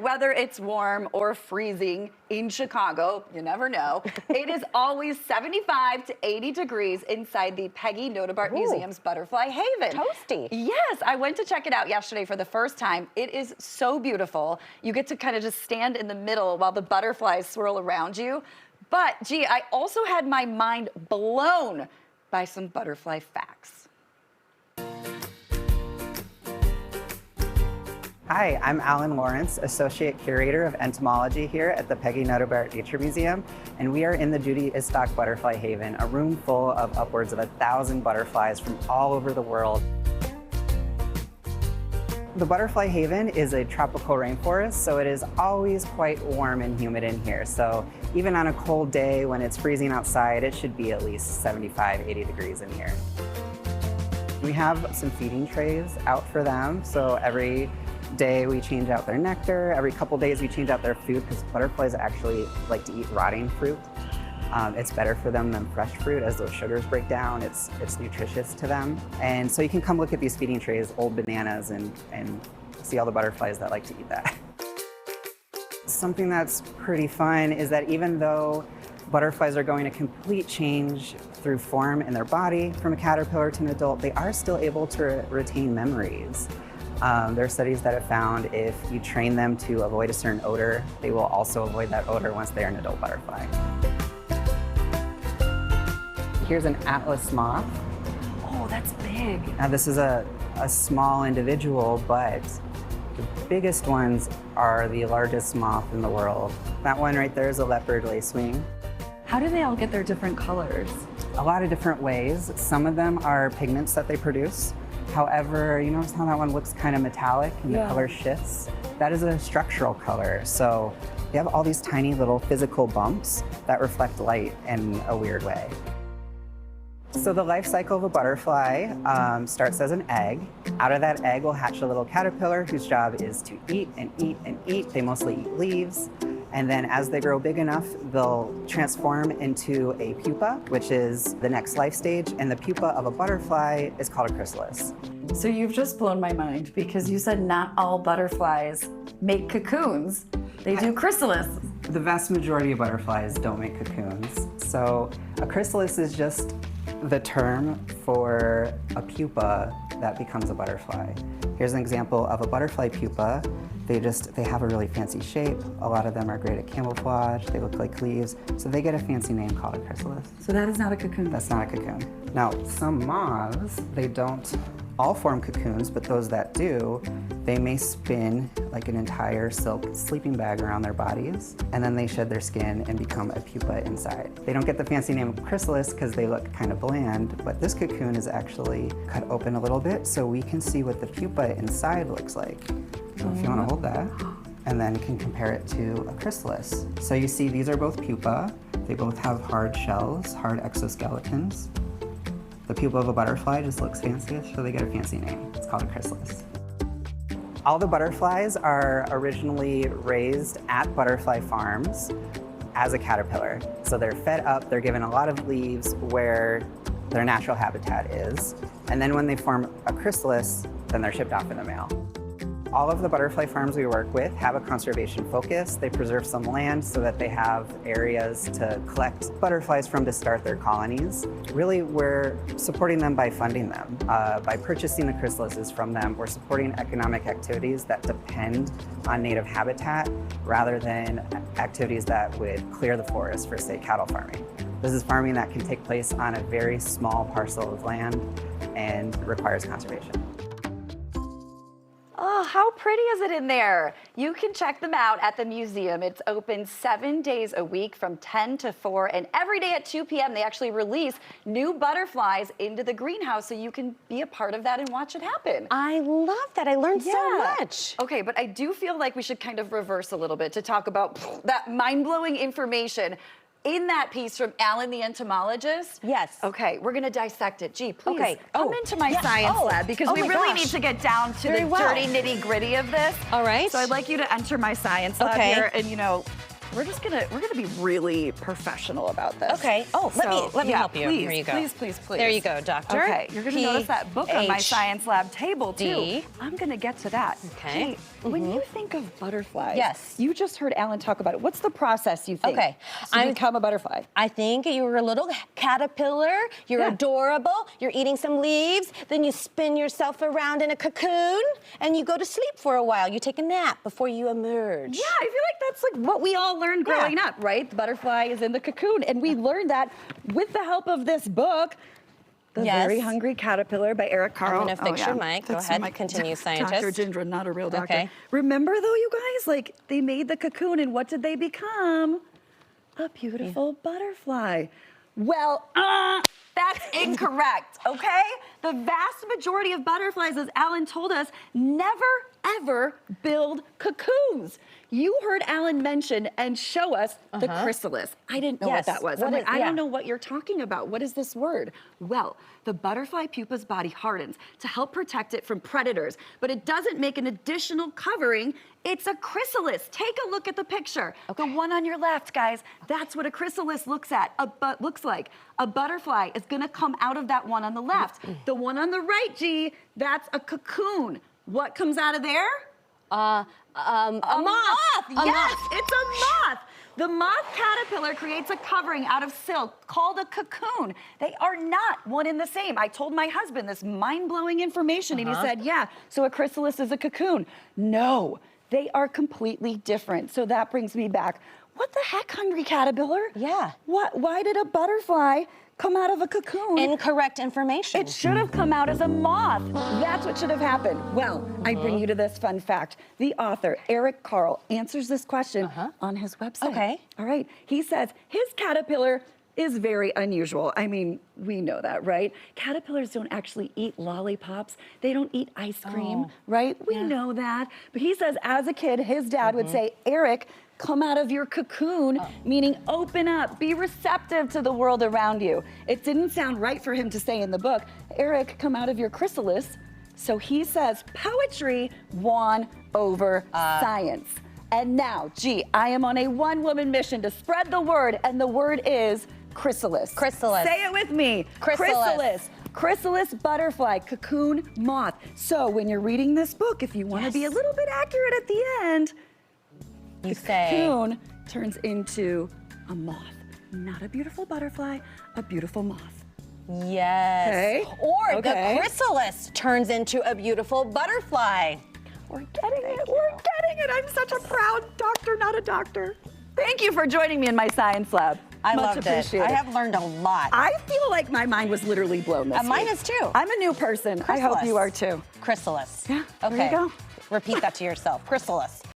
whether it's warm or freezing in Chicago, you never know, it is always 75 to 80 degrees inside the Peggy Notabart Museum's Butterfly Haven. Toasty. Yes, I went to check it out yesterday for the first time. It is so beautiful. You get to kind of just stand in the middle while the butterflies swirl around you. But, gee, I also had my mind blown by some butterfly facts. Hi, I'm Alan Lawrence, Associate Curator of Entomology here at the Peggy Notabart Nature Museum, and we are in the Judy Istock Butterfly Haven, a room full of upwards of 1,000 butterflies from all over the world. The Butterfly Haven is a tropical rainforest, so it is always quite warm and humid in here. So even on a cold day when it's freezing outside, it should be at least 75, 80 degrees in here. We have some feeding trays out for them, so every day we change out their nectar. Every couple days we change out their food because butterflies actually like to eat rotting fruit. It's better for them than fresh fruit as those sugars break down. It's nutritious to them. And so you can come look at these feeding trays, old bananas, and see all the butterflies that like to eat that. Something that's pretty fun is that even though butterflies are going a complete change through form in their body from a caterpillar to an adult, they are still able to retain memories. There are studies that have found if you train them to avoid a certain odor, they will also avoid that odor once they're an adult butterfly. Here's an Atlas moth. Oh, that's big. Now this is a small individual, but the biggest ones are the largest moth in the world. That one right there is a leopard lacewing. How do they all get their different colors? A lot of different ways. Some of them are pigments that they produce. However, you notice how that one looks kind of metallic and the color shifts? That is a structural color. So you have all these tiny little physical bumps that reflect light in a weird way. So the life cycle of a butterfly starts as an egg. Out of that egg will hatch a little caterpillar whose job is to eat and eat and eat. They mostly eat leaves. And then as they grow big enough, they'll transform into a pupa, which is the next life stage. And the pupa of a butterfly is called a chrysalis. So you've just blown my mind because you said not all butterflies make cocoons. They do chrysalis. The vast majority of butterflies don't make cocoons. So a chrysalis is just the term for a pupa that becomes a butterfly. Here's an example of a butterfly pupa. They have a really fancy shape. A lot of them are great at camouflage. They look like leaves. So they get a fancy name called a chrysalis. So that is not a cocoon. That's not a cocoon. Now, some moths, they don't all form cocoons, but those that do, they may spin like an entire silk sleeping bag around their bodies, and then they shed their skin and become a pupa inside. They don't get the fancy name of chrysalis because they look kind of bland, but this cocoon is actually cut open a little bit so we can see what the pupa inside looks like. So if you want to hold that, and then can compare it to a chrysalis. So you see these are both pupa. They both have hard shells, hard exoskeletons. The pupa of a butterfly just looks fancier, so they get a fancy name. It's called a chrysalis. All the butterflies are originally raised at butterfly farms as a caterpillar. So they're fed up, they're given a lot of leaves where their natural habitat is. And then when they form a chrysalis, then they're shipped off in the mail. All of the butterfly farms we work with have a conservation focus. They preserve some land so that they have areas to collect butterflies from to start their colonies. Really, we're supporting them by funding them. By purchasing the chrysalises from them, we're supporting economic activities that depend on native habitat rather than activities that would clear the forest for, say, cattle farming. This is farming that can take place on a very small parcel of land and requires conservation. Oh, how pretty is it in there? You can check them out at the museum. It's open 7 days a week from 10 to 4, and every day at 2 p.m. they actually release new butterflies into the greenhouse so you can be a part of that and watch it happen. I love that. I learned so much. Okay, but I do feel like we should kind of reverse a little bit to talk about that mind-blowing information in that piece from Alan the entomologist. Yes. Okay, we're gonna dissect it. Gee, please come into my yes. science lab because we really need to get down to the dirty nitty gritty of this. All right. So I'd like you to enter my science lab here and, you know, we're gonna be really professional about this. Okay. Oh, let me yeah, help you. Please, Here you go. Please. There you go, doctor. Okay, you're gonna notice that book on my science lab table too. PhD. I'm gonna get to that. Okay. Jay, when you think of butterflies, Yes. you just heard Alan talk about it. What's the process you think Okay, to become a butterfly? I think you're a little caterpillar, you're Yeah. adorable, you're eating some leaves, then you spin yourself around in a cocoon, and you go to sleep for a while. You take a nap before you emerge. Yeah, I feel like that's like what we all learned growing up, right? The butterfly is in the cocoon, and we learned that with the help of this book, The Yes. Very Hungry Caterpillar by Eric Carle. I'm gonna fix your mic. Go That's ahead, my- continue, Dr. scientist. Gindra, not a real doctor. Okay. Remember though, you guys, like they made the cocoon, and what did they become? A beautiful butterfly. Well, that's incorrect, okay? The vast majority of butterflies, as Alan told us, never ever build cocoons. You heard Alan mention and show us the chrysalis. I didn't know Yes. what that was. What I'm like, is- I yeah. don't know what you're talking about. What is this word? Well, the butterfly pupa's body hardens to help protect it from predators, but it doesn't make an additional covering. It's a chrysalis. Take a look at the picture. The one on your left, guys, that's what a chrysalis looks like. A butterfly is gonna come out of that one on the left. The one on the right, G, that's a cocoon. What comes out of there? A moth. Yes, it's a moth. The moth caterpillar creates a covering out of silk called a cocoon. They are not one and the same. I told my husband this mind-blowing information, and he said, yeah, so a chrysalis is a cocoon. No, they are completely different. So that brings me back. What the heck, Hungry Caterpillar? Yeah. Why did a butterfly come out of a cocoon? Incorrect information. It should have come out as a moth. That's what should have happened. Well, I bring you to this fun fact. The author, Eric Carle, answers this question on his website. Okay. All right. He says his caterpillar is very unusual. I mean, we know that, right? Caterpillars don't actually eat lollipops. They don't eat ice cream, right? We know that. But he says as a kid, his dad would say, Eric, come out of your cocoon, meaning open up, be receptive to the world around you. It didn't sound right for him to say in the book, Eric, come out of your chrysalis. So he says poetry won over science. And now, I am on a one-woman mission to spread the word, and the word is chrysalis. Chrysalis. Say it with me. Chrysalis. Chrysalis butterfly, cocoon moth. So when you're reading this book, if you want to be a little bit accurate at the end, You the say. cocoon turns into a moth. Not a beautiful butterfly, a beautiful moth. Yes. Okay. Or Okay. the chrysalis turns into a beautiful butterfly. We're getting it. We're getting it. I'm such a proud doctor, not a doctor. Thank you for joining me in my science lab. I Much loved it. appreciated. I have learned a lot. I feel like my mind was literally blown this Mine week. is too. I'm a new person. I hope Chrysalis. you are too. Chrysalis. Yeah, there Okay. you go. Repeat that to yourself. Chrysalis.